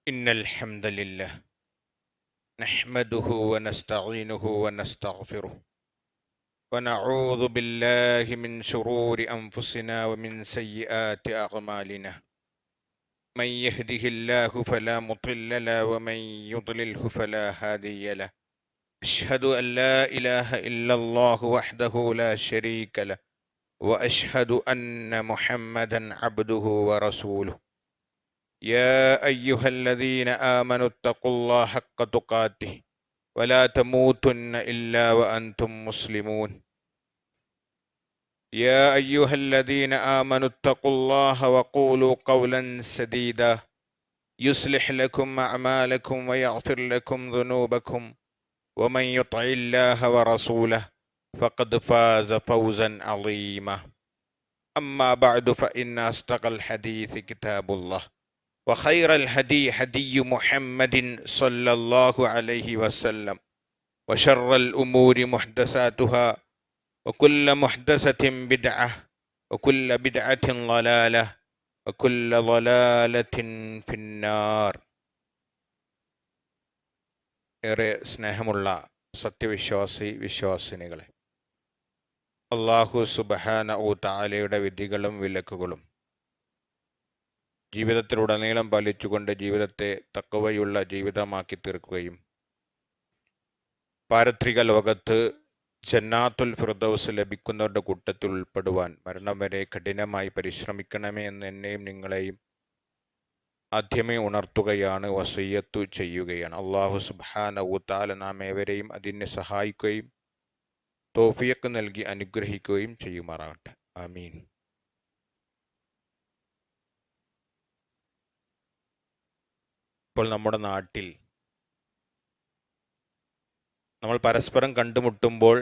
إن الحمد لله نحمده ونستعينه ونستغفره ونعوذ بالله من شرور أنفسنا ومن سيئات أعمالنا من يهده الله فلا مضل له ومن يضلله فلا هادي له أشهد أن لا إله إلا الله وحده لا شريك له وأشهد أن محمدا عبده ورسوله يا أيها الذين آمنوا اتقوا الله حق تقاته ولا تموتن إلا وأنتم مسلمون يا أيها الذين آمنوا اتقوا الله وقولوا قولا سديدا يصلح لكم أعمالكم ويغفر لكم ذنوبكم ومن يطع الله ورسوله فقد فاز فوزا عظيما أما بعد فإن أصدق الحديث كتاب الله وخير الهدي هدي محمد صلى الله عليه وسلم وشر الأمور محدثاتها وكل محدثة بدعة وكل بدعة ضلالة وكل ضلالة في النار. ഏറെ സ്നേഹമുള്ള സത്യവിശ്വാസി വിശ്വാസിനികളെ, അല്ലാഹു സുബ്ഹാനഹു തആലയുടെ വിധികളും വിലക്കുകളും ജീവിതത്തിലുടനീളം പാലിച്ചുകൊണ്ട് ജീവിതത്തെ തഖ്വയുള്ള ജീവിതമാക്കി തീർക്കുകയും പാരത്രിക ലോകത്ത് ജന്നാത്തുൽ ഫിർദൗസ് ലഭിക്കുന്നവരുടെ കൂട്ടത്തിൽ ഉൾപ്പെടുവാൻ മരണം വരെ കഠിനമായി പരിശ്രമിക്കണമേ എന്ന് എന്നെയും നിങ്ങളെയും ആദ്യമേ ഉണർത്തുകയാണ്, വസിയ്യത്തു ചെയ്യുകയാണ്. അല്ലാഹു സുബ്ഹാനഹു തആല നാം ഏവരെയും അതിനെ സഹായിക്കുകയും തൗഫീഖ് നൽകി അനുഗ്രഹിക്കുകയും ചെയ്യുമാറാകട്ടെ. ആമീൻ. ഇപ്പോൾ നമ്മുടെ നാട്ടിൽ നമ്മൾ പരസ്പരം കണ്ടുമുട്ടുമ്പോൾ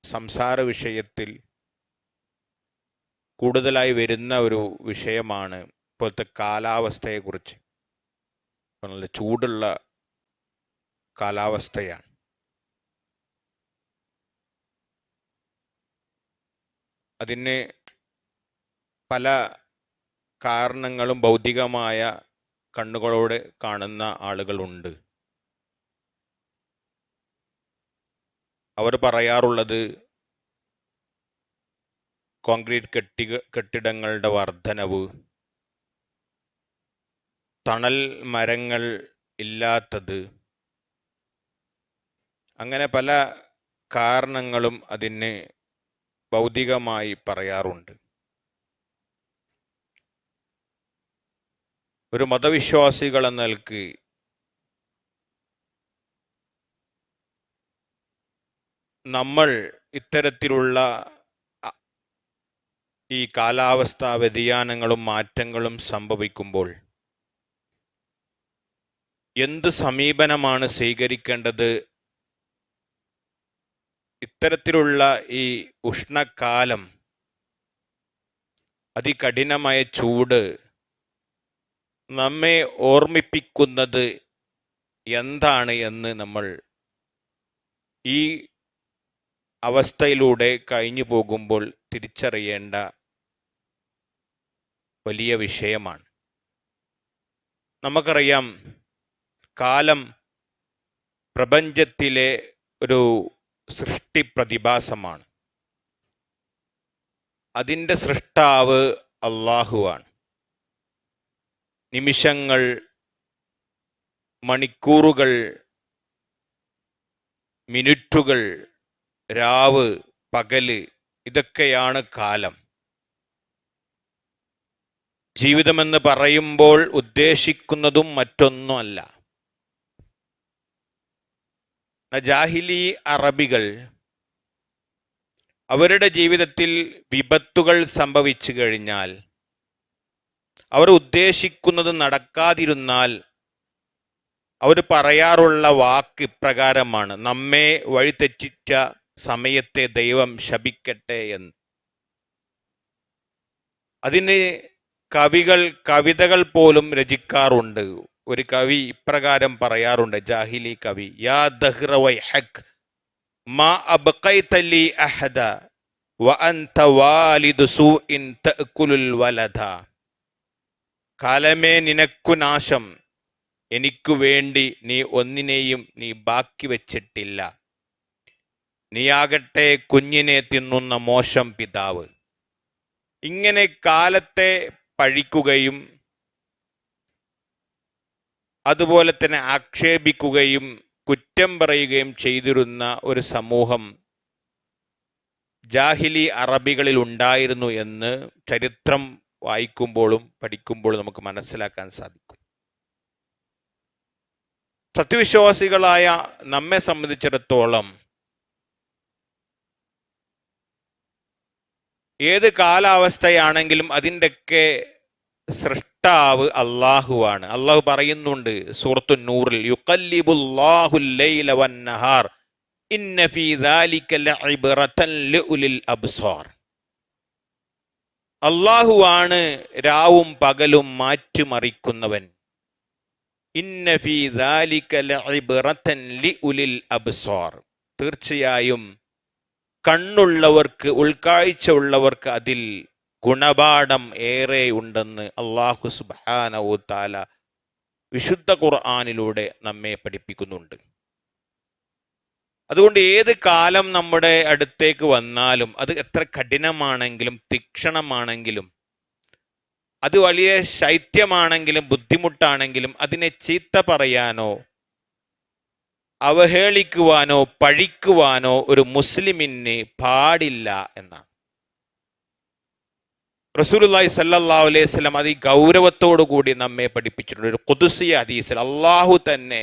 സംസാര വിഷയത്തിൽ കൂടുതലായി വരുന്ന ഒരു വിഷയമാണ് ഇപ്പോഴത്തെ കാലാവസ്ഥയെക്കുറിച്ച്. നല്ല ചൂടുള്ള കാലാവസ്ഥയാണ്. അതിന് പല കാരണങ്ങളും ഭൗതികമായ കണ്ണുകളോടെ കാണുന്ന ആളുകളുണ്ട്. അവർ പറയാറുള്ളത് കോൺക്രീറ്റ് കെട്ടിടങ്ങളുടെ വർധനവ്, തണൽ മരങ്ങൾ ഇല്ലാത്തത്, അങ്ങനെ പല കാരണങ്ങളും അതിന് ഭൗതികമായി പറയാറുണ്ട്. ഒരു മതവിശ്വാസികൾ എന്ന നിലക്ക് നമ്മൾ ഇത്തരത്തിലുള്ള ഈ കാലാവസ്ഥാ വ്യതിയാനങ്ങളും മാറ്റങ്ങളും സംഭവിക്കുമ്പോൾ എന്ത് സമീപനമാണ് സ്വീകരിക്കേണ്ടത്? ഇത്തരത്തിലുള്ള ഈ ഉഷ്ണകാലം, അതികഠിനമായ ചൂട് നമ്മെ ഓർമ്മിപ്പിക്കുന്നത് എന്താണ് എന്ന് നമ്മൾ ഈ അവസ്ഥയിലൂടെ കഴിഞ്ഞു പോകുമ്പോൾ തിരിച്ചറിയേണ്ട വലിയ വിഷയമാണ്. നമുക്കറിയാം, കാലം പ്രപഞ്ചത്തിലെ ഒരു സൃഷ്ടി പ്രതിഭാസമാണ്. അതിൻ്റെ സൃഷ്ടാവ് അല്ലാഹുവാണ്. നിമിഷങ്ങൾ, മണിക്കൂറുകൾ, മിനിറ്റുകൾ, രാവ്, പകല്, ഇതൊക്കെയാണ് കാലം. ജീവിതമെന്ന് പറയുമ്പോൾ ഉദ്ദേശിക്കുന്നതും മറ്റൊന്നുമല്ല. ജാഹിലി അറബികൾ അവരുടെ ജീവിതത്തിൽ വിപത്തുകൾ സംഭവിച്ചു കഴിഞ്ഞാൽ, അവർ ഉദ്ദേശിക്കുന്നത് നടക്കാതിരുന്നാൽ അവർ പറയാറുള്ള വാക്ക് ഇപ്രകാരമാണ്: നമ്മെ വഴിതെറ്റിച്ച സമയത്തെ ദൈവം ശപിക്കട്ടെ എന്ന്. അതിന് കവിതകൾ പോലും രചിക്കാറുണ്ട്. ഒരു കവി ഇപ്രകാരം പറയാറുണ്ട്, ജാഹിലി കവി: യാ ദഹ്റ വൈഹക് മാ അബ്ഖൈത ലി അഹദ വ അൻത വാലിദു സൂഇൻ തഅകുലുൽ വലദ. കാലമേ നിനക്കു നാശം, എനിക്കു വേണ്ടി നീ ഒന്നിനെയും നീ ബാക്കി വച്ചിട്ടില്ല. നീയാകട്ടെ കുഞ്ഞിനെ തിന്നുന്ന മോശം പിതാവ്. ഇങ്ങനെ കാലത്തെ പഴിക്കുകയും അതുപോലെ തന്നെ ആക്ഷേപിക്കുകയും കുറ്റം പറയുകയും ചെയ്തിരുന്ന ഒരു സമൂഹം ജാഹിലി അറബികളിൽ ഉണ്ടായിരുന്നു എന്ന് ചരിത്രം വായിക്കുമ്പോഴും പഠിക്കുമ്പോഴും നമുക്ക് മനസ്സിലാക്കാൻ സാധിക്കും. സത്യവിശ്വാസികളായ നമ്മെ സംബന്ധിച്ചിടത്തോളം ഏത് കാലാവസ്ഥയാണെങ്കിലും അതിൻ്റെയൊക്കെ സൃഷ്ടാവ് അള്ളാഹുവാണ്. അള്ളാഹു പറയുന്നുണ്ട് സൂറത്തു നൂറിൽ, യുഖല്ലിബുല്ലാഹുൽ ലൈല വന്നഹാർ ഇന്ന ഫീ ദാലിക ലഇബ്റതൻ ലിഉലിൽ അബ്സാർ. അള്ളാഹുവാണ് രാവും പകലും മാറ്റിമറിക്കുന്നവൻ. ഇന്ന ഫീ ദാലിക ലഇബ്റതൻ ലിഉലിൽ അബ്സാർ. തീർച്ചയായും കണ്ണുള്ളവർക്ക്, ഉൾക്കാഴ്ച ഉള്ളവർക്ക് അതിൽ ഗുണപാഠം ഏറെ ഉണ്ടെന്ന് അല്ലാഹു സുബ്ഹാനഹു വ തആല വിശുദ്ധ ഖുർആനിലൂടെ നമ്മെ പഠിപ്പിക്കുന്നുണ്ട്. അതുകൊണ്ട് ഏത് കാലം നമ്മുടെ അടുത്തേക്ക് വന്നാലും, അത് എത്ര കഠിനമാണെങ്കിലും തീക്ഷണമാണെങ്കിലും, അത് വലിയ ശൈത്യമാണെങ്കിലും ബുദ്ധിമുട്ടാണെങ്കിലും അതിനെ ചീത്ത പറയാനോ അവഹേളിക്കുവാനോ പഴിക്കുവാനോ ഒരു മുസ്ലിമിന് പാടില്ല എന്നാണ് റസൂലുള്ളാഹി സ്വല്ലല്ലാഹു അലൈഹി വസല്ലം അത് ഗൗരവത്തോടു കൂടി നമ്മെ പഠിപ്പിച്ചിട്ടുണ്ട്. ഒരു ഖുദ്സി ഹദീസിൽ അള്ളാഹു തന്നെ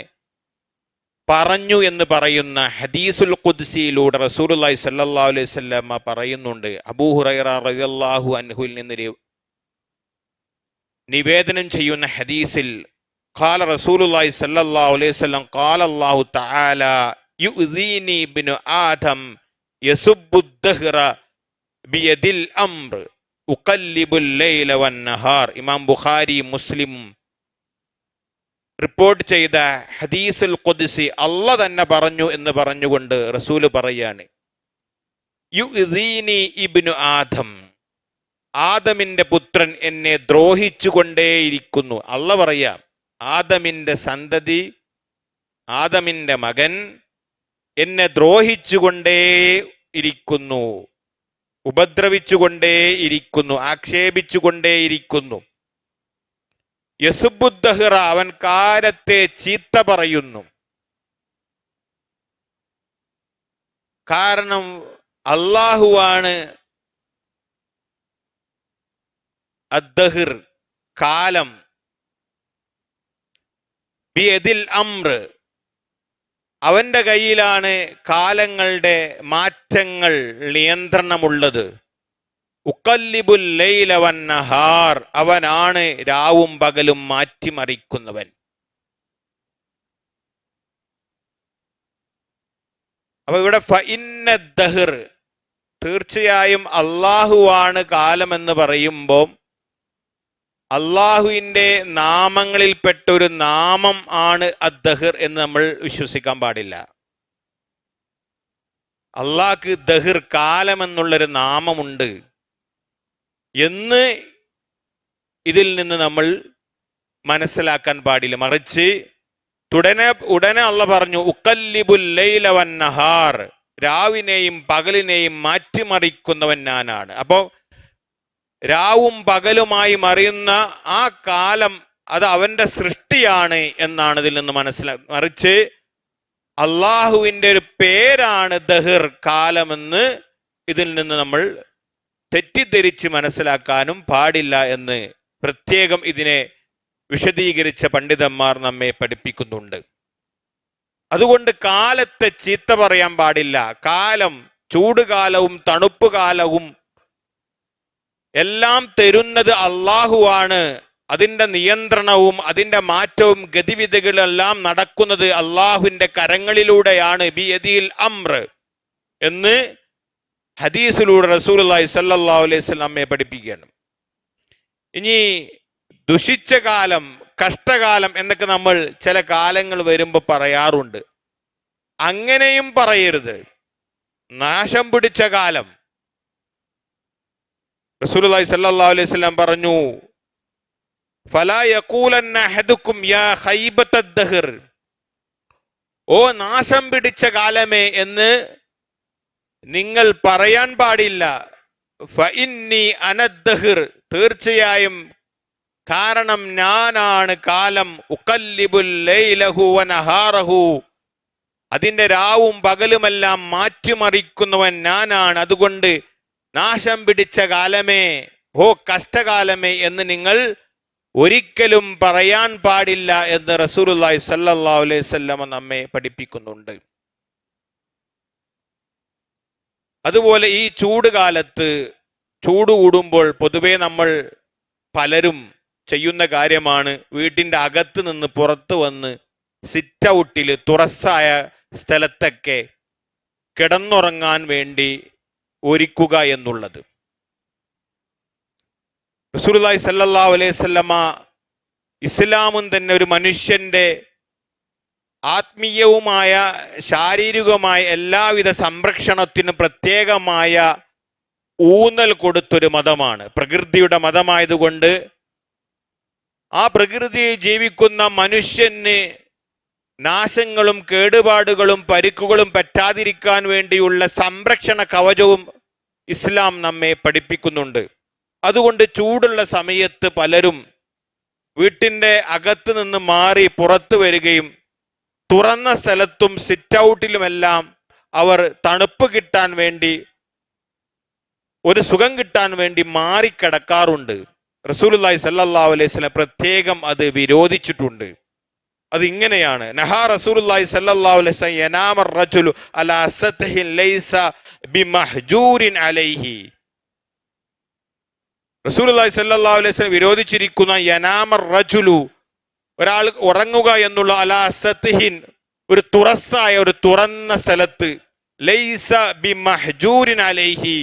പറഞ്ഞു എന്ന് പറയുന്ന ഹദീസുൽ ഖുദ്സിയിലൂടെ റസൂലുള്ളാഹി സ്വല്ലല്ലാഹു അലൈഹി വസല്ലം പറയുന്നുണ്ട്. അബൂ ഹുറൈറ റളിയല്ലാഹു അൻഹുവിൽ നിന്ന് നിവേദനം ചെയ്യുന്ന ഹദീസിൽ ഖാല റസൂലുള്ളാഹി സ്വല്ലല്ലാഹു അലൈഹി വസല്ലം ഖാല അല്ലാഹു തആല യുഅ്ദീനി ഇബ്നു ആദം യസുബ്ബുദ് ദഹ്റ ബിയദിൽ അംർ ഉഖല്ലിബുൽ ലൈല വന്നഹാർ. ഇമാം ബുഖാരി മുസ്ലിം റിപ്പോർട്ട് ചെയ്ത ഹദീസുൽ ഖുദ്സി അല്ലാഹ് തന്നെ പറഞ്ഞു എന്ന് പറഞ്ഞുകൊണ്ട് റസൂല് പറയാണ്, യുഅ്ദീനി ഇബ്നു ആദം, ആദമിന്റെ പുത്രൻ എന്നെ ദ്രോഹിച്ചുകൊണ്ടേയിരിക്കുന്നു. അല്ലാഹ് പറയാ, ആദമിന്റെ സന്തതി, ആദമിന്റെ മകൻ എന്നെ ദ്രോഹിച്ചുകൊണ്ടേയിരിക്കുന്നു, ഉപദ്രവിച്ചുകൊണ്ടേയിരിക്കുന്നു, ആക്ഷേപിച്ചുകൊണ്ടേയിരിക്കുന്നു. യസുബുദ്ദഹ്റ, അവൻ കാലത്തെ ചീത്ത പറയുന്നു. കാരണം അള്ളാഹുവാണ് അദ്ദഹ്ർ, കാലം, ബിയദിൽ അംർ, അവന്റെ കയ്യിലാണ് കാലങ്ങളുടെ മാറ്റങ്ങൾ, നിയന്ത്രണമുള്ളത്. ഉഖല്ലിബുൽ ലൈല വന്നഹാർ, അവനാണ് രാവും പകലും മാറ്റിമറിക്കുന്നവൻ. അപ്പൊ ഇവിടെ ഫഇന്ന ദഹ്ർ, തീർച്ചയായും അള്ളാഹുവാണ് കാലമെന്ന് പറയുമ്പോൾ അള്ളാഹുവിൻ്റെ നാമങ്ങളിൽപ്പെട്ട ഒരു നാമം ആണ് അദ്ദഹ്ർ എന്ന് നമ്മൾ വിശ്വസിക്കാൻ പാടില്ല. അള്ളാഹ്ക്ക് ദഹ്ർ, കാലമെന്നുള്ളൊരു നാമമുണ്ട് എന്ന് ഇതിൽ നിന്ന് നമ്മൾ മനസ്സിലാക്കാൻ പാടില്ല. മറിച്ച് ഉടനെ അള്ളാഹ് പറഞ്ഞു, ഉഖല്ലിബുൽ ലൈല വന്നഹാർ, രാവിനെയും പകലിനെയും മാറ്റിമറിക്കുന്നവൻ ഞാനാണ്. അപ്പോൾ രാവും പകലുമായി മറിയുന്ന ആ കാലം അത് അവന്റെ സൃഷ്ടിയാണ് എന്നാണ് ഇതിൽ നിന്ന് മറിച്ച് അള്ളാഹുവിൻ്റെ ഒരു പേരാണ് ദഹ്ർ, കാലമെന്ന് ഇതിൽ നിന്ന് നമ്മൾ തെറ്റിദ്ധരിച്ച് മനസ്സിലാക്കാനും പാടില്ല എന്ന് പ്രത്യേകം ഇതിനെ വിശദീകരിച്ച പണ്ഡിതന്മാർ നമ്മെ പഠിപ്പിക്കുന്നുണ്ട്. അതുകൊണ്ട് കാലത്തെ ചീത്ത പറയാൻ പാടില്ല. കാലം, ചൂടുകാലവും തണുപ്പ് കാലവും എല്ലാം തരുന്നത് അള്ളാഹുവാണ്. അതിൻ്റെ നിയന്ത്രണവും അതിൻ്റെ മാറ്റവും ഗതിവിധികളെല്ലാം നടക്കുന്നത് അള്ളാഹുവിൻ്റെ കരങ്ങളിലൂടെയാണ്. ബിയദിൽ അംർ എന്ന് ഹദീസിലൂടെ റസൂലുള്ളാഹി സ്വല്ലല്ലാഹു അലൈഹി വസല്ലം നമ്മെ പഠിപ്പിക്കുകയാണ്. ഇനി ദുഷിച്ച കാലം, കഷ്ടകാലം എന്നൊക്കെ നമ്മൾ ചില കാലങ്ങൾ വരുമ്പോൾ പറയാറുണ്ട്. അങ്ങനെയും പറയരുത്. നാശം പിടിച്ച കാലം, റസൂലുള്ളാഹി സ്വല്ലല്ലാഹു അലൈഹി വസല്ലം പറഞ്ഞു, ഫലാ യഖൂലന്ന അഹദുക്കും യാ ഖൈബത്തദ് ദഹർ, ഓ നാശം പിടിച്ച കാലമേ എന്ന് നിങ്ങൾ പറയാൻ പാടില്ല. ഫഇന്നി അനദ്ദഹർ, തീർച്ചയായും, കാരണം ഞാനാണ് കാലം. ഉഖല്ലിബുൽ ലൈലഹു വനഹാറഹു, അതിന്റെ രാവും പകലുമെല്ലാം മാറ്റിമറിക്കുന്നവൻ ഞാനാണ്. അതുകൊണ്ട് നാശം പിടിച്ച കാലമേ, ഓ കഷ്ടകാലമേ എന്ന് നിങ്ങൾ ഒരിക്കലും പറയാൻ പാടില്ല എന്ന് റസൂലുള്ളാഹി സ്വല്ലല്ലാഹു അലൈഹി വസല്ലം നമ്മെ പഠിപ്പിക്കുന്നുണ്ട്. അതുപോലെ ഈ ചൂട് കാലത്ത്, ചൂട് കൂടുമ്പോൾ പൊതുവെ നമ്മൾ പലരും ചെയ്യുന്ന കാര്യമാണ് വീട്ടിൻ്റെ അകത്ത് നിന്ന് പുറത്തു വന്ന് സിറ്റ് ഔട്ടിൽ തുറസ്സായ സ്ഥലത്തൊക്കെ കിടന്നുറങ്ങാൻ വേണ്ടി ഒരുക്കുക എന്നുള്ളത്. റസൂലുള്ളാഹി സ്വല്ലല്ലാഹു അലൈഹി വസല്ലമ ഇസ്ലാമും തന്നെ ഒരു മനുഷ്യന്റെ ആത്മീയവുമായ ശാരീരികവുമായ എല്ലാവിധ സംരക്ഷണത്തിനും പ്രത്യേകമായ ഊന്നൽ കൊടുത്തൊരു മതമാണ്. പ്രകൃതിയുടെ മതമായതുകൊണ്ട് ആ പ്രകൃതിയിൽ ജീവിക്കുന്ന മനുഷ്യന് നാശങ്ങളും കേടുപാടുകളും പരിക്കുകളും പറ്റാതിരിക്കാൻ വേണ്ടിയുള്ള സംരക്ഷണ കവചവും ഇസ്ലാം നമ്മെ പഠിപ്പിക്കുന്നുണ്ട്. അതുകൊണ്ട് ചൂടുള്ള സമയത്ത് പലരും വീട്ടിൻ്റെ അകത്ത് നിന്ന് മാറി പുറത്തു വരികയും തുറന്ന സ്ഥലത്തും സിറ്റ് ഔട്ടിലുമെല്ലാം അവർ തണുപ്പ് കിട്ടാൻ വേണ്ടി, ഒരു സുഖം കിട്ടാൻ വേണ്ടി മാറിക്കിടക്കാറുണ്ട്. റസൂലുള്ളാഹി സ്വല്ലല്ലാഹു അലൈഹി വസല്ലം പ്രത്യേകം അത് വിരോധിച്ചിട്ടുണ്ട്. അത് ഇങ്ങനെയാണ്: നഹാ റസൂലുള്ളാഹി സ്വല്ലല്ലാഹു അലൈഹി വസല്ലം യനാമർ റജുലു അലാ സത്ഹിൻ ലൈസ ബിമഹ്ജൂരിൻ അലൈഹി. റസൂലുള്ളാഹി സ്വല്ലല്ലാഹു അലൈഹി വസല്ലം വിരോധിച്ചിരിക്കുന്ന യനാമർ റജുലു, ഒരാൾ ഉറങ്ങുക എന്നുള്ള, അലാ സത്ഹിൻ, ഒരു തുറസ്സായ, ഒരു തുറന്ന സ്ഥലത്ത്, ലൈസ ബിമഹ്ജൂരിൻ അലൈഹി,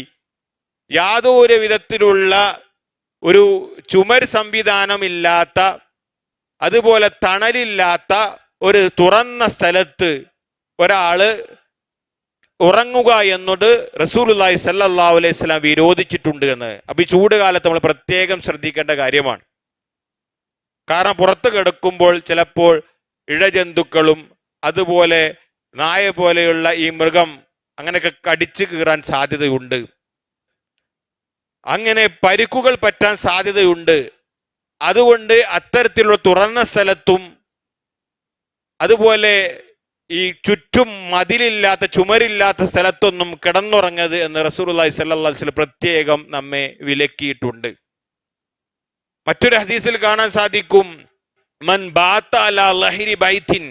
യാതൊരു വിധത്തിലുള്ള ഒരു ചുമർ സംവിധാനമില്ലാത്ത, അതുപോലെ തണലില്ലാത്ത ഒരു തുറന്ന സ്ഥലത്ത് ഒരാള് ഉറങ്ങുക എന്നത് റസൂലുള്ളാഹി സ്വല്ലല്ലാഹു അലൈഹി വസല്ലം വിരോധിച്ചിട്ടുണ്ട് എന്ന്. അപ്പൊ ഈ ചൂട് കാലത്ത് നമ്മൾ പ്രത്യേകം ശ്രദ്ധിക്കേണ്ട കാര്യമാണ്. കാരണം പുറത്ത് കിടക്കുമ്പോൾ ചിലപ്പോൾ ഇഴജന്തുക്കളും അതുപോലെ നായ പോലെയുള്ള ഈ മൃഗം അങ്ങനെയൊക്കെ കടിച്ചു കീറാൻ സാധ്യതയുണ്ട്. അങ്ങനെ പരിക്കുകൾ പറ്റാൻ സാധ്യതയുണ്ട്. അതുകൊണ്ട് അത്തരത്തിലുള്ള തുറന്ന സ്ഥലത്തും അതുപോലെ ഈ ചുറ്റും മതിലില്ലാത്ത, ചുമരില്ലാത്ത സ്ഥലത്തൊന്നും കിടന്നുറങ്ങരുത് എന്ന് റസൂലുള്ളാഹി സ്വല്ലല്ലാഹു അലൈഹി വസല്ലം പ്രത്യേകം നമ്മെ വിലക്കിയിട്ടുണ്ട്. മറ്റൊരു ഹദീസിൽ കാണാൻ സാധിക്കും, മൻ ബാത്ത അലാ ലഹരി ബൈത്തിൻ,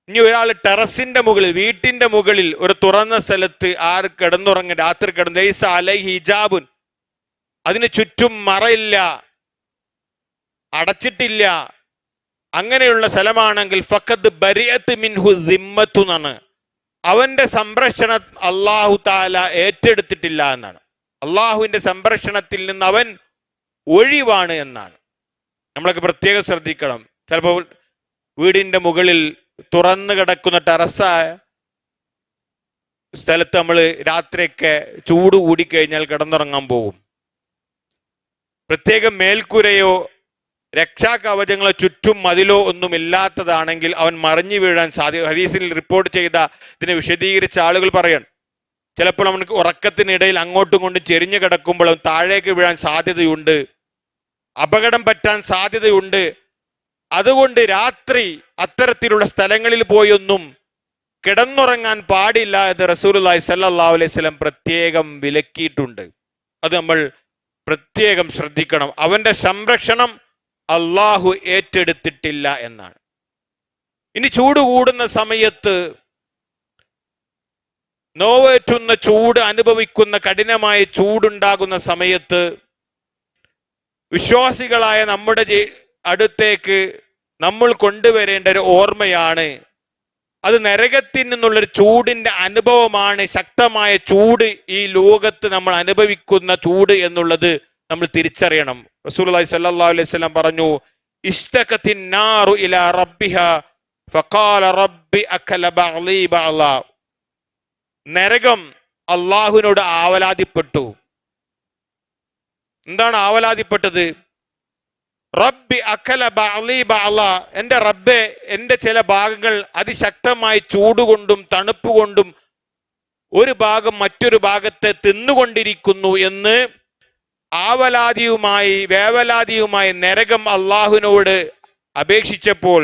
ഇനി ഒരാൾ ടെറസിന്റെ മുകളിൽ, വീട്ടിന്റെ മുകളിൽ ഒരു തുറന്ന സ്ഥലത്ത് ആര് കിടന്നുറങ്ങ, രാത്രി കിടന്ന്, ലൈസ അലൈഹി ഹിജാബുൻ, അതിന് ചുറ്റും മറയില്ല, അടച്ചിട്ടില്ല, അങ്ങനെയുള്ള സ്ഥലമാണെങ്കിൽ ഫഖദ് ബരിഅത്ത് മിൻഹു ദിമ്മത്തു എന്നാണ്, അവന്റെ സംരക്ഷണം അല്ലാഹു തആല ഏറ്റെടുത്തിട്ടില്ല എന്നാണ്. അള്ളാഹുവിന്റെ സംരക്ഷണത്തിൽ നിന്ന് അവൻ ഒഴിവാണ് എന്നാണ്. നമ്മളൊക്കെ പ്രത്യേകം ശ്രദ്ധിക്കണം. ചിലപ്പോൾ വീടിന്റെ മുകളിൽ തുറന്നു കിടക്കുന്ന ടെറസായ സ്ഥലത്ത് നമ്മൾ രാത്രിയൊക്കെ ചൂട് കൂടിക്കഴിഞ്ഞാൽ കിടന്നുറങ്ങാൻ പോകും. പ്രത്യേകം മേൽക്കൂരയോ രക്ഷാകവചങ്ങളോ ചുറ്റും മതിലോ ഒന്നും ഇല്ലാത്തതാണെങ്കിൽ അവൻ മറിഞ്ഞു വീഴാൻ സാധ്യത. ഹദീസിൽ റിപ്പോർട്ട് ചെയ്ത ഇതിനെ വിശദീകരിച്ച ആളുകൾ പറയണം, ചിലപ്പോൾ നമുക്ക് ഉറക്കത്തിനിടയിൽ അങ്ങോട്ടും കൊണ്ടും ചെരിഞ്ഞു കിടക്കുമ്പോൾ അവൻ താഴേക്ക് വീഴാൻ സാധ്യതയുണ്ട്, അപകടം പറ്റാൻ സാധ്യതയുണ്ട്. അതുകൊണ്ട് രാത്രി അത്തരത്തിലുള്ള സ്ഥലങ്ങളിൽ പോയൊന്നും കിടന്നുറങ്ങാൻ പാടില്ല എന്ന് റസൂലുള്ളാഹി സ്വല്ലല്ലാഹു അലൈഹി വസല്ലം പ്രത്യേകം വിലക്കിയിട്ടുണ്ട്. അത് നമ്മൾ പ്രത്യേകം ശ്രദ്ധിക്കണം. അവന്റെ സംരക്ഷണം അള്ളാഹു ഏറ്റെടുത്തിട്ടില്ല എന്നാണ്. ഇനി ചൂട് കൂടുന്ന സമയത്ത്, നോവേറ്റുന്ന ചൂട് അനുഭവിക്കുന്ന, കഠിനമായ ചൂടുണ്ടാകുന്ന സമയത്ത് വിശ്വാസികളായ നമ്മുടെ അടുത്തേക്ക് നമ്മൾ കൊണ്ടുവരേണ്ട ഒരു ഓർമ്മയാണ്, അത് നരകത്തിൽ നിന്നുള്ളൊരു ചൂടിന്റെ അനുഭവമാണ്. ശക്തമായ ചൂട്, ഈ ലോകത്ത് നമ്മൾ അനുഭവിക്കുന്ന ചൂട് എന്നുള്ളത് നമ്മൾ തിരിച്ചറിയണം. റസൂലുള്ളാഹി സ്വല്ലല്ലാഹു അലൈഹി വസല്ലം പറഞ്ഞു, ഇഷ്തഖത്തിൻ നാറു ഇലാ റബ്ബിഹാ ഫഖാല റബ്ബി അകല ബഅലി ബഅല, നരകം അള്ളാഹുവിനോട് ആവലാതിപ്പെട്ടു. എന്താണ് ആവലാതിപ്പെട്ടത്? റബ്ബി അക്കല ബഅലി ബഅല, എൻ്റെ റബ്ബെ എൻ്റെ ചില ഭാഗങ്ങൾ അതിശക്തമായി ചൂടുകൊണ്ടും തണുപ്പ് കൊണ്ടും ഒരു ഭാഗം മറ്റൊരു ഭാഗത്തെ തിന്നുകൊണ്ടിരിക്കുന്നു എന്ന് വേവലാതിയുമായി നരകം അള്ളാഹുവിനോട് അപേക്ഷിച്ചപ്പോൾ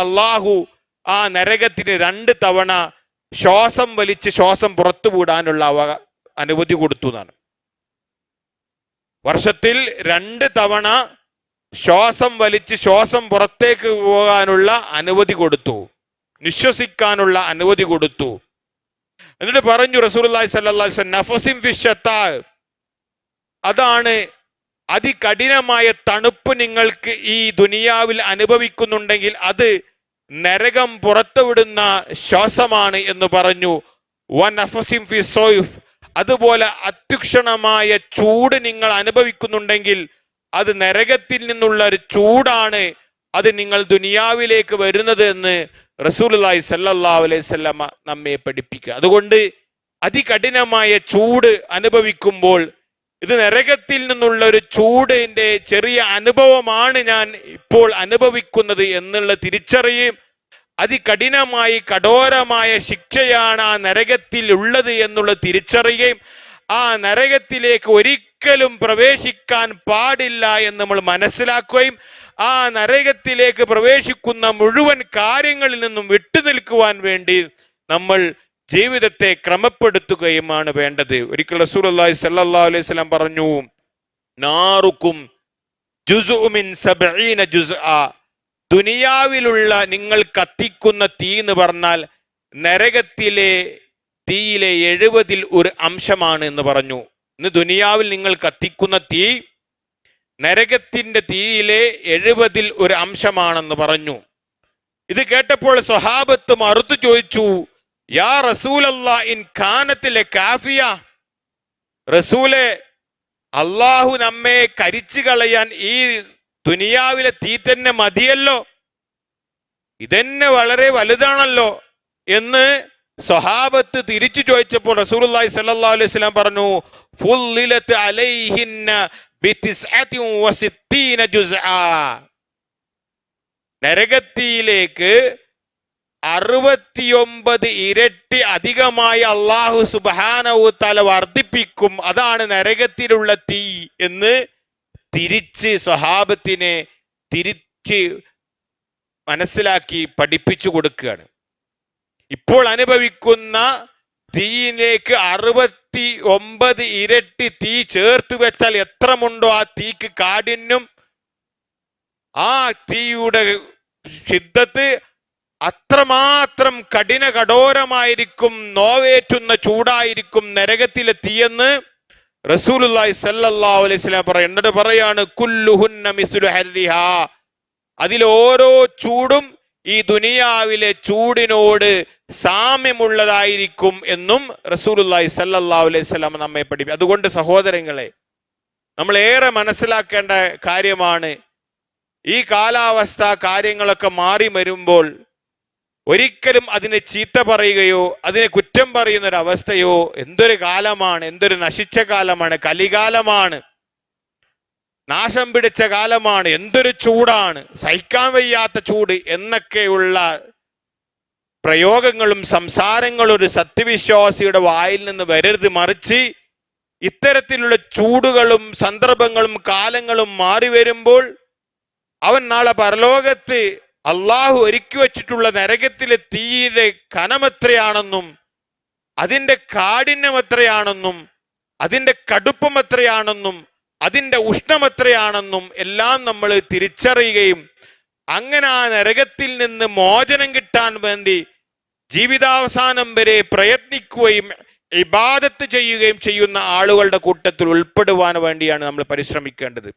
അള്ളാഹു ആ നരകത്തിന് 2 തവണ ശ്വാസം വലിച്ച് ശ്വാസം പുറത്തുവിടാനുള്ള അനുമതി കൊടുത്തു എന്നാണ്. വർഷത്തിൽ 2 തവണ ശ്വാസം വലിച്ച് ശ്വാസം പുറത്തേക്ക് പോകാനുള്ള അനുമതി കൊടുത്തു, നിശ്വസിക്കാനുള്ള അനുമതി കൊടുത്തു. എന്നിട്ട് പറഞ്ഞു റസൂലുള്ളാഹി സ്വല്ലല്ലാഹു അലൈഹി വസല്ലം, നഫസിൻ ഫിശ്ശത്താ, അതാണ് അതികഠിനമായ തണുപ്പ് നിങ്ങൾക്ക് ഈ ദുനിയാവിൽ അനുഭവിക്കുന്നുണ്ടെങ്കിൽ അത് നരകം പുറത്തുവിടുന്ന ശ്വാസമാണ് എന്ന് പറഞ്ഞു. വനഫസിൻ ഫി സൗഫ്, അതുപോലെ അത്യുക്ഷണമായ ചൂട് നിങ്ങൾ അനുഭവിക്കുന്നുണ്ടെങ്കിൽ അത് നരകത്തിൽ നിന്നുള്ള ഒരു ചൂടാണ്, അത് നിങ്ങൾ ദുനിയാവിലേക്ക് വരുന്നത് എന്ന് റസൂലുള്ളാഹി സ്വല്ലല്ലാഹു അലൈഹി വസല്ലം നമ്മെ പഠിപ്പിക്കുക. അതുകൊണ്ട് അതികഠിനമായ ചൂട് അനുഭവിക്കുമ്പോൾ ഇത് നരകത്തിൽ നിന്നുള്ള ഒരു ചൂടിന്റെ ചെറിയ അനുഭവമാണ് ഞാൻ ഇപ്പോൾ അനുഭവിക്കുന്നത് എന്നുള്ള തിരിച്ചറിയും, അതികഠിനമായി കഠോരമായ ശിക്ഷയാണ് ആ നരകത്തിൽ ഉള്ളത് എന്നുള്ള തിരിച്ചറിയുകയും ആ നരകത്തിലേക്ക് ഒരിക്കലും പ്രവേശിക്കാൻ പാടില്ല എന്ന് നമ്മൾ മനസ്സിലാക്കുകയും ആ നരകത്തിലേക്ക് പ്രവേശിക്കുന്ന മുഴുവൻ കാര്യങ്ങളിൽ നിന്നും വിട്ടുനിൽക്കുവാൻ വേണ്ടി നമ്മൾ ജീവിതത്തെ ക്രമപ്പെടുത്തുകയുമാണ് വേണ്ടത്. ഒരിക്കൽ റസൂലുള്ളാഹി സ്വല്ലല്ലാഹു അലൈഹി വസല്ലം പറഞ്ഞു, നാറുക്കും ജുസ്ഉ മിൻ 70 ജുസ്ആ, ദുനിയാവിലുള്ള നിങ്ങൾ കത്തിക്കുന്ന തീ എന്ന് പറഞ്ഞാൽ നരകത്തിലെ തീയിലെ 70-ൽ 1 അംശമാണ് എന്ന് പറഞ്ഞു. ഇന്ന് ദുനിയാവിൽ നിങ്ങൾ കത്തിക്കുന്ന തീ നരകത്തിന്റെ തീയിലെ 70-ൽ 1 അംശമാണെന്ന് പറഞ്ഞു. ഇത് കേട്ടപ്പോൾ സ്വഹാബത്ത് മറുത്തു ചോദിച്ചു, യാ റസൂലല്ലാഹ് ഇൻ കാനത്ത് ലകാഫിയ, റസൂലെ അള്ളാഹു നമ്മെ കരിച്ചു കളയാൻ ഈ ദുനിയാവിലെ തീ തന്നെ മതിയല്ലോ, ഇതന്നെ വളരെ വലുതാണല്ലോ എന്ന് സ്വഹാബത്ത് തിരിച്ചു ചോദിച്ചപ്പോൾ റസൂലുള്ളാഹി സ്വല്ലല്ലാഹു അലൈഹി വസല്ലം പറഞ്ഞു, ഫുള്ളിലത് അലൈഹിന്ന ബിതിസ്അതി വസിത്തീന ജുസ്ആ, നരകത്തിയിലേക്ക് 69 ഇരട്ടി അധികമായി അല്ലാഹു സുബ്ഹാനഹു തആല വർദ്ധിപ്പിക്കും, അതാണ് നരകത്തിലുള്ള തീ എന്ന് തിരിച്ച് സ്വഹാബത്തിനെ തിരിച്ച് മനസ്സിലാക്കി പഠിപ്പിച്ചു കൊടുക്കുകയാണ്. ഇപ്പോൾ അനുഭവിക്കുന്ന തീയിലേക്ക് 69 ഇരട്ടി തീ ചേർത്ത് വെച്ചാൽ എത്രമുണ്ടോ ആ തീക്ക് കാഠിന്യം, ആ തീയുടെ ശിദ്ദത്ത് അത്രമാത്രം കഠോരമായിരിക്കും, നോവേറ്റുന്ന ചൂടായിരിക്കും നരകത്തിലെ തീയെന്ന് റസൂലുള്ളാഹി സ്വല്ലല്ലാഹു അലൈഹി വസല്ലം പറയും. എന്നിട്ട് പറയാണ്, കുല്ലുഹുന്ന മിസ്ലു ഹർരിഹാ, അതിലോരോ ചൂടും ഈ ദുനിയാവിലെ ചൂടിനോട് സാമ്യമുള്ളതായിരിക്കും എന്നും റസൂലുള്ളാഹി സ്വല്ലല്ലാഹു അലൈഹി വസല്ലം നമ്മെ പഠിപ്പിക്കും. അതുകൊണ്ട് സഹോദരങ്ങളെ, നമ്മൾ ഏറെ മനസ്സിലാക്കേണ്ട കാര്യമാണ്, ഈ കാലാവസ്ഥ കാര്യങ്ങളൊക്കെ മാറി വരുമ്പോൾ ഒരിക്കലും അതിനെ ചീത്ത പറയുകയോ അതിനെ കുറ്റം പറയുന്ന ഒരു അവസ്ഥയോ, എന്തൊരു കാലമാണ്, എന്തൊരു നശിച്ച കാലമാണ്, കലികാലമാണ്, നാശം പിടിച്ച കാലമാണ്, എന്തൊരു ചൂടാണ്, സഹിക്കാൻ വയ്യാത്ത ചൂട് എന്നൊക്കെയുള്ള പ്രയോഗങ്ങളും സംസാരങ്ങളും ഒരു സത്യവിശ്വാസിയുടെ വായിൽ നിന്ന് വരരുത്. മറിച്ച് ഇത്തരത്തിലുള്ള ചൂടുകളും സന്ദർഭങ്ങളും കാലങ്ങളും മാറി വരുമ്പോൾ അവൻ നാളെ പരലോകത്ത് അള്ളാഹു ഒരുക്കി വച്ചിട്ടുള്ള നരകത്തിലെ തീയുടെ കനമെത്രയാണെന്നും അതിൻ്റെ കാഠിന്യം എത്രയാണെന്നും അതിൻ്റെ കടുപ്പം എത്രയാണെന്നും അതിൻ്റെ ഉഷ്ണം എത്രയാണെന്നും എല്ലാം നമ്മൾ തിരിച്ചറിയുകയും അങ്ങനെ ആ നരകത്തിൽ നിന്ന് മോചനം കിട്ടാൻ വേണ്ടി ജീവിതാവസാനം വരെ പ്രയത്നിക്കുകയും ഇബാദത്ത് ചെയ്യുകയും ചെയ്യുന്ന ആളുകളുടെ കൂട്ടത്തിൽ ഉൾപ്പെടുവാൻ വേണ്ടിയാണ് നമ്മൾ പരിശ്രമിക്കേണ്ടത്.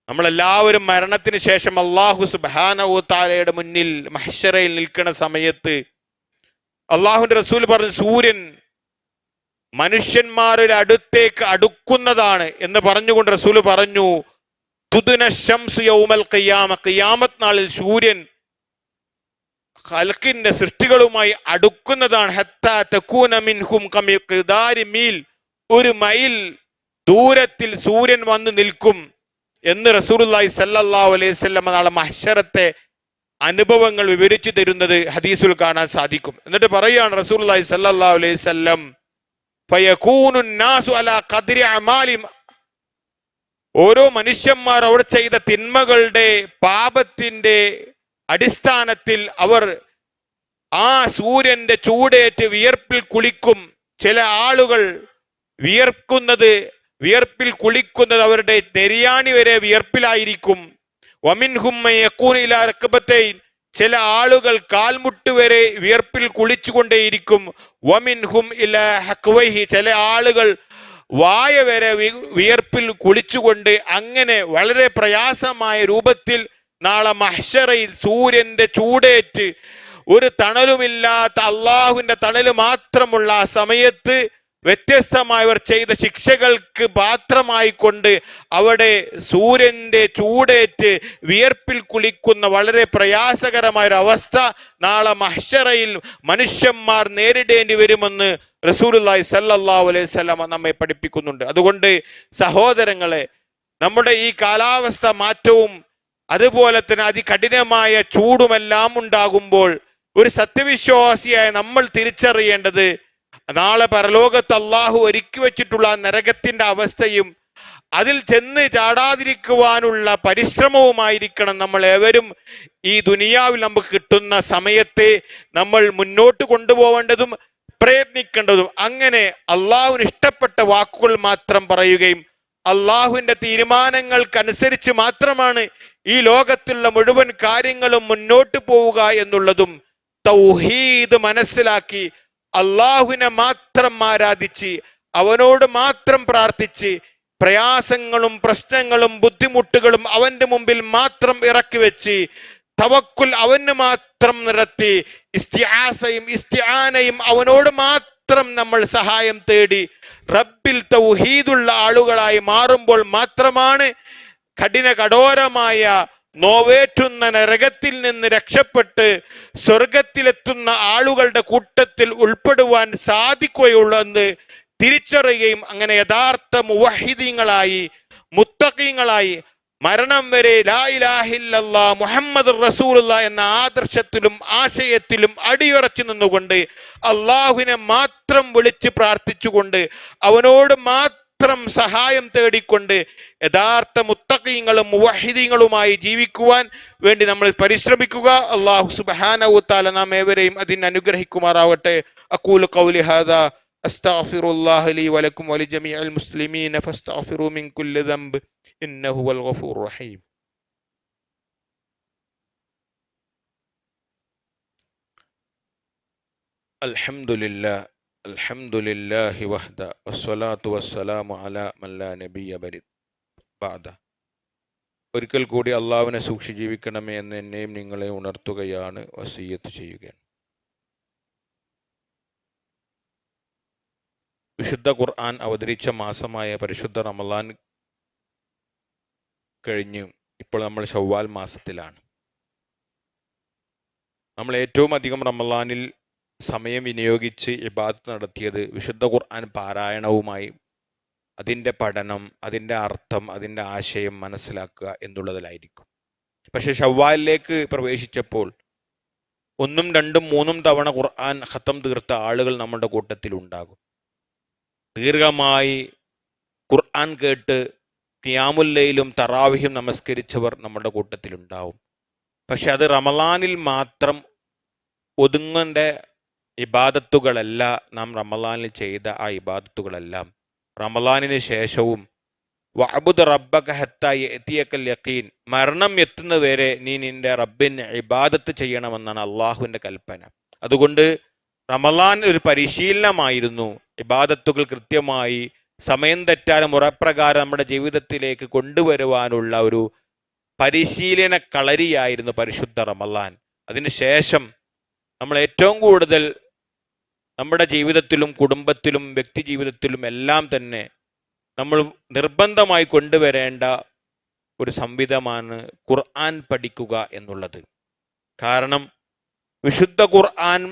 നമ്മളെല്ലാവരും മരണത്തിന് ശേഷം അല്ലാഹു സുബ്ഹാനഹു തആലയുടെ മുന്നിൽ മഹ്ശറയിൽ നിൽക്കുന്ന സമയത്ത് അല്ലാഹുവിന്റെ റസൂൽ പറഞ്ഞു, സൂര്യൻ മനുഷ്യന്മാരുടെ അടുത്തേക്ക് അടുക്കുന്നതാണ് എന്ന് പറഞ്ഞുകൊണ്ട് റസൂൽ പറഞ്ഞു, തുദ്ന ശംസു യൗമൽ ഖിയാമ, ഖിയാമത്ത് നാളിൽ സൂര്യൻ ഖൽഖിന്റെ സൃഷ്ടികളുമായി അടുക്കുന്നതാണ്. ഹത്താ തകൂന മിൻഹും കമിഖ്ദാരി മീൽ, 1 മൈൽ ദൂരത്തിൽ സൂര്യൻ വന്ന് നിൽക്കും എന്ന് റസൂലുള്ളാഹി സ്വല്ലല്ലാഹു അലൈഹി വസല്ലം നാളെ മഹ്ശറത്തെ അനുഭവങ്ങൾ വിവരിച്ചു തരുന്നത് ഹദീസിൽ കാണാൻ സാധിക്കും. എന്നിട്ട് പറയുകയാണ് റസൂലുള്ളാഹി സ്വല്ലല്ലാഹു അലൈഹി വസല്ലം, ഫയകൂനു നാസു അലാ ഖദ്രി അമാലിം, ഓരോ മനുഷ്യന്മാർ അവർ ചെയ്ത തിന്മകളുടെ പാപത്തിന്റെ അടിസ്ഥാനത്തിൽ അവർ ആ സൂര്യന്റെ ചൂടേറ്റ് വിയർപ്പിൽ കുളിക്കും. ചില ആളുകൾ വിയർപ്പിൽ കുളിക്കുന്നത് അവരുടെ നെരിയാണി വരെ വിയർപ്പിലായിരിക്കും. വമിൻഹും മൻ യകൂനു ഇലാ റക്ബതൈൻ, ചില ആളുകൾ കാൽമുട്ട് വരെ വിയർപ്പിൽ കുളിച്ചുകൊണ്ടേയിരിക്കും. വമിൻഹും ഇലാ ഹഖ്വൈഹി, ചില ആളുകൾ വായ വരെ വിയർപ്പിൽ കുളിച്ചുകൊണ്ട് അങ്ങനെ വളരെ പ്രയാസമായ രൂപത്തിൽ നാളെ മഹ്ശറയിൽ സൂര്യന്റെ ചൂടേറ്റ് ഒരു തണലുമില്ലാത്ത അള്ളാഹുവിന്റെ തണല് മാത്രമുള്ള ആ സമയത്ത് വ്യത്യസ്തമായവർ ചെയ്ത ശിക്ഷകൾക്ക് പാത്രമായി കൊണ്ട് അവിടെ സൂര്യന്റെ ചൂടേറ്റ് വിയർപ്പിൽ കുളിക്കുന്ന വളരെ പ്രയാസകരമായ അവസ്ഥ നാളെ മഹ്ശറയിൽ മനുഷ്യന്മാർ നേരിടേണ്ടി വരുമെന്ന് റസൂലുള്ളാഹി സ്വല്ലല്ലാഹു അലൈഹി വസല്ലം നമ്മെ പഠിപ്പിക്കുന്നുണ്ട്. അതുകൊണ്ട് സഹോദരങ്ങളെ, നമ്മുടെ ഈ കാലാവസ്ഥ മാറ്റവും അതുപോലെ തന്നെ അതികഠിനമായ ചൂടുമെല്ലാം ഉണ്ടാകുമ്പോൾ ഒരു സത്യവിശ്വാസിയായ നമ്മൾ തിരിച്ചറിയേണ്ടത് നാളെ പരലോകത്ത് അള്ളാഹു ഒരുക്കി വെച്ചിട്ടുള്ള നരകത്തിന്റെ അവസ്ഥയും അതിൽ ചെന്ന് ചാടാതിരിക്കുവാനുള്ള പരിശ്രമവുമായിരിക്കണം നമ്മൾ ഏവരും ഈ ദുനിയാവിൽ നമുക്ക് കിട്ടുന്ന സമയത്തെ നമ്മൾ മുന്നോട്ട് കൊണ്ടുപോകേണ്ടതും പ്രയത്നിക്കേണ്ടതും. അങ്ങനെ അള്ളാഹുവിന് ഇഷ്ടപ്പെട്ട വാക്കുകൾ മാത്രം പറയുകയും അള്ളാഹുവിന്റെ തീരുമാനങ്ങൾക്കനുസരിച്ച് മാത്രമാണ് ഈ ലോകത്തുള്ള മുഴുവൻ കാര്യങ്ങളും മുന്നോട്ട് പോവുക എന്നുള്ളതും തൗഹീദ് മനസ്സിലാക്കി അള്ളാഹുവിനെ മാത്രം ആരാധിച്ച് അവനോട് മാത്രം പ്രാർത്ഥിച്ച് പ്രയാസങ്ങളും പ്രശ്നങ്ങളും ബുദ്ധിമുട്ടുകളും അവന്റെ മുമ്പിൽ മാത്രം ഇറക്കി വെച്ച് തവക്കുൽ അവന് മാത്രം നടത്തി ഇസ്തിആനയും അവനോട് മാത്രം നമ്മൾ സഹായം തേടി റബ്ബിൽ തൗഹീദുള്ള ആളുകളായി മാറുമ്പോൾ മാത്രമാണ് കഠോരമായ നോവേറ്റുന്ന നരകത്തിൽ നിന്ന് രക്ഷപ്പെട്ട് സ്വർഗത്തിലെത്തുന്ന ആളുകളുടെ കൂട്ടത്തിൽ ഉൾപ്പെടുവാൻ സാധിക്കുകയുള്ളൂ എന്ന് തിരിച്ചറിയുകയും അങ്ങനെ യഥാർത്ഥ മുവഹിദീങ്ങളായി മുത്തഖീങ്ങളായി മരണം വരെ ലാ ഇലാഹ ഇല്ലല്ലാഹ് മുഹമ്മദുർ റസൂലുള്ളാഹ് എന്ന ആദർശത്തിലും ആശയത്തിലും അടിയുറച്ചു നിന്നുകൊണ്ട് അള്ളാഹുവിനെ മാത്രം വിളിച്ച് പ്രാർത്ഥിച്ചുകൊണ്ട് അവനോട് മാത്രം സഹായം തേടിക്കൊണ്ട് യഥാർത്ഥ മുത്തഖീങ്ങളും മുവഹിദീങ്ങളുമായി ജീവിക്കുവാൻ വേണ്ടി നമ്മൾ പരിശ്രമിക്കുക. അല്ലാഹു സുബ്ഹാനഹു വ തആല നാം ഏവരെയും അതിന് അനുഗ്രഹിക്കുമാറാവട്ടെ. അഖൂലു ഖൗലി ഹാദാ അസ്തഗ്ഫിറുല്ലാഹ ലീ വലക്കും വലിജമീഇൽ മുസ്ലിമീന ഫസ്തഗ്ഫിറൂ മിൻ കുല്ലി ദംബ് ഇന്നഹു ഹുവൽ ഗഫൂറുർ റഹീം. അൽഹംദുലില്ലാഹ് അൽഹംദുലില്ലാഹി വഹ്ദ വസ്സലാത്തു വസ്സലാമു അലാ മൻ ലാ നബിയ്യ ബഅദ. ഒരിക്കൽ കൂടി അള്ളാഹുവിനെ സൂക്ഷിച്ച് ജീവിക്കണമേ എന്ന് എന്നെയും നിങ്ങളെ ഉണർത്തുകയാണ്, വസിയ്യത്ത് ചെയ്യുകയാണ്. വിശുദ്ധ ഖുർആൻ അവതരിച്ച മാസമായ പരിശുദ്ധ റമളാൻ കഴിഞ്ഞു. ഇപ്പോൾ നമ്മൾ ശവ്വാൽ മാസത്തിലാണ്. നമ്മൾ ഏറ്റവും അധികം റമളാനിൽ സമയം വിനിയോഗിച്ച് ഇബാദത്ത് നടത്തിയത് വിശുദ്ധ ഖുർആൻ പാരായണവുമായി അതിൻ്റെ പഠനം, അതിൻ്റെ അർത്ഥം, അതിൻ്റെ ആശയം മനസ്സിലാക്കുക എന്നുള്ളതിലായിരിക്കും. പക്ഷെ ശവ്വാലിലേക്ക് പ്രവേശിച്ചപ്പോൾ 1, 2, 3 തവണ ഖുർആൻ ഖത്തം തീർത്ത ആളുകൾ നമ്മുടെ കൂട്ടത്തിൽ ഉണ്ടാകും. ദീർഘമായി ഖുർആൻ കേട്ട് ഖിയാമുൽ ലൈലും തറാവിഹും നമസ്കരിച്ചവർ നമ്മുടെ കൂട്ടത്തിലുണ്ടാവും. പക്ഷെ അത് റമളാനിൽ മാത്രം ഒതുങ്ങേണ്ട ഇബാദത്തുകളല്ല. നാം റമളാനിൽ ചെയ്ത ആ ഇബാദത്തുകളെല്ലാം റമളാനിന് ശേഷവും വഅബ്ദു റബ്ബക ഹത്താ യഅതിയകൽ യഖീൻ, മരണം എത്തുന്നവരെ നീ നിന്റെ റബ്ബിന് ഇബാദത്ത് ചെയ്യണമെന്നാണ് അള്ളാഹുവിൻ്റെ കൽപ്പന. അതുകൊണ്ട് റമളാൻ ഒരു പരിശീലനമായിരുന്നു. ഇബാദത്തുകൾ കൃത്യമായി സമയം തെറ്റാതെ മുറപ്രകാരം നമ്മുടെ ജീവിതത്തിലേക്ക് കൊണ്ടുവരുവാനുള്ള ഒരു പരിശീലന കളരിയായിരുന്നു പരിശുദ്ധ റമളാൻ. അതിനുശേഷം നമ്മൾ ഏറ്റവും കൂടുതൽ നമ്മുടെ ജീവിതത്തിലും കുടുംബത്തിലും വ്യക്തി ജീവിതത്തിലും എല്ലാം തന്നെ നമ്മൾ നിർബന്ധമായി കൊണ്ടുവരേണ്ട ഒരു സംവിധമാണ് ഖുർആൻ പഠിക്കുക എന്നുള്ളത്. കാരണം വിശുദ്ധ ഖുർആൻ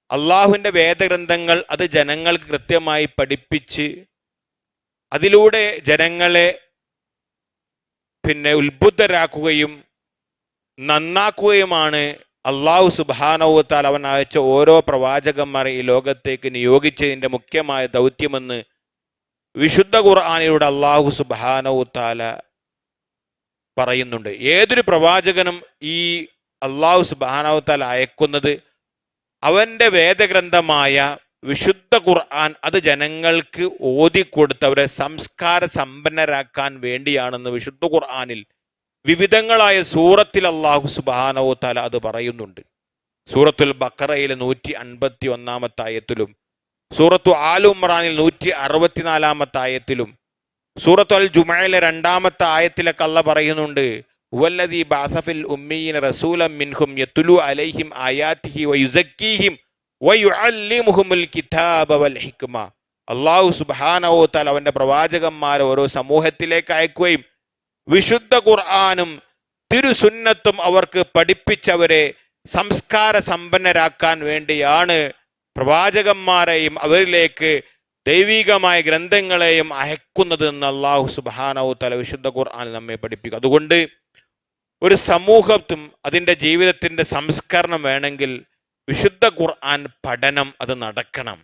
അള്ളാഹുവിൻ്റെ വേദഗ്രന്ഥങ്ങൾ അത് ജനങ്ങൾക്ക് കൃത്യമായി പഠിപ്പിച്ച് അതിലൂടെ ജനങ്ങളെ ഉത്ബുദ്ധരാക്കുകയും നന്നാക്കുകയുമാണ് അള്ളാഹു സുബ്ഹാനഹു വ തആല അവൻ അയച്ച ഓരോ പ്രവാചകന്മാരെ ഈ ലോകത്തേക്ക് നിയോഗിച്ചതിൻ്റെ മുഖ്യമായ ദൗത്യമെന്ന് വിശുദ്ധ ഖുർആനിലൂടെ അള്ളാഹു സുബ്ഹാനഹു വ തആല പറയുന്നുണ്ട്. ഏതൊരു പ്രവാചകനും ഈ അള്ളാഹു സുബ്ഹാനഹു വ തആല അയക്കുന്നത് അവൻ്റെ വേദഗ്രന്ഥമായ വിശുദ്ധ ഖുർആൻ അത് ജനങ്ങൾക്ക് ഓതിക്കൊടുത്ത് അവരെ സംസ്കാര സമ്പന്നരാക്കാൻ വേണ്ടിയാണെന്ന് വിശുദ്ധ ഖുർആനിൽ വിവിധങ്ങളായ സൂറത്തിൽ അള്ളാഹു സുബ്ഹാനഹു വ തആല അത് പറയുന്നുണ്ട്. സൂറത്തുൽ ബഖറയിലെ 151 ആയത്തിലും, സൂറത്തു ആൽ ഇംറാനിൽ 164 ആയത്തിലും, സൂറത്തു അൽ ജുമഅയിലെ 2 ആയത്തിലൊക്കെ അള്ളാഹ് പറയുന്നുണ്ട്, ഹുവല്ലദീ ബഅസ ഫിൽ ഉമ്മീന റസൂലൻ മിൻഹും യത്ലു അലൈഹിം ആയാതിഹി വയുസക്കീഹിം വയുഅല്ലിമുഹുൽ കിതാബ വൽ ഹിക്മ. അള്ളാഹു സുബ്ഹാനഹു വ തആല അവൻ്റെ പ്രവാചകന്മാരെ ഓരോ സമൂഹത്തിലേക്ക് അയക്കുകയും വിശുദ്ധ ഖുർആനും തിരുസുന്നത്തും അവർക്ക് പഠിപ്പിച്ചവരെ സംസ്കാര സമ്പന്നരാക്കാൻ വേണ്ടിയാണ് പ്രവാചകന്മാരെയും അവരിലേക്ക് ദൈവികമായ ഗ്രന്ഥങ്ങളെയും അയക്കുന്നത് എന്ന് അള്ളാഹു സുബ്ഹാനഹു വ തആല വിശുദ്ധ ഖുർആനിൽ നമ്മെ പഠിപ്പിക്കും. അതുകൊണ്ട് ഒരു സമൂഹത്തും അതിൻ്റെ ജീവിതത്തിൻ്റെ സംസ്കരണം വേണമെങ്കിൽ വിശുദ്ധ ഖുർആൻ പഠനം അത് നടക്കണം.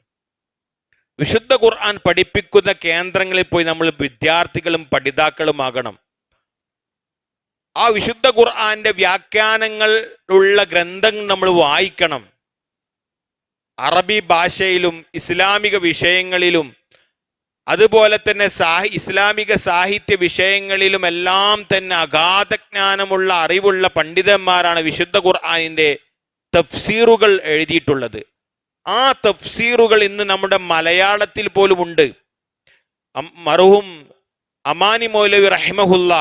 വിശുദ്ധ ഖുർആൻ പഠിപ്പിക്കുന്ന കേന്ദ്രങ്ങളിൽ പോയി നമ്മൾ വിദ്യാർത്ഥികളും പഠിതാക്കളുമാകണം. ആ വിശുദ്ധ ഖുർആന്റെ വ്യാഖ്യാനങ്ങൾ ഉള്ള ഗ്രന്ഥങ്ങൾ നമ്മൾ വായിക്കണം. അറബി ഭാഷയിലും ഇസ്ലാമിക വിഷയങ്ങളിലും അതുപോലെ തന്നെ ഇസ്ലാമിക സാഹിത്യ വിഷയങ്ങളിലും എല്ലാം തന്നെ അഗാധജ്ഞാനമുള്ള അറിവുള്ള പണ്ഡിതന്മാരാണ് വിശുദ്ധ ഖുർആനിന്റെ തഫ്സീറുകൾ എഴുതിയിട്ടുള്ളത്. ആ തഫ്സീറുകൾ ഇന്ന് നമ്മുടെ മലയാളത്തിൽ പോലും ഉണ്ട്. മർഹൂം അമാനി മൗലവി റഹിമഹുല്ല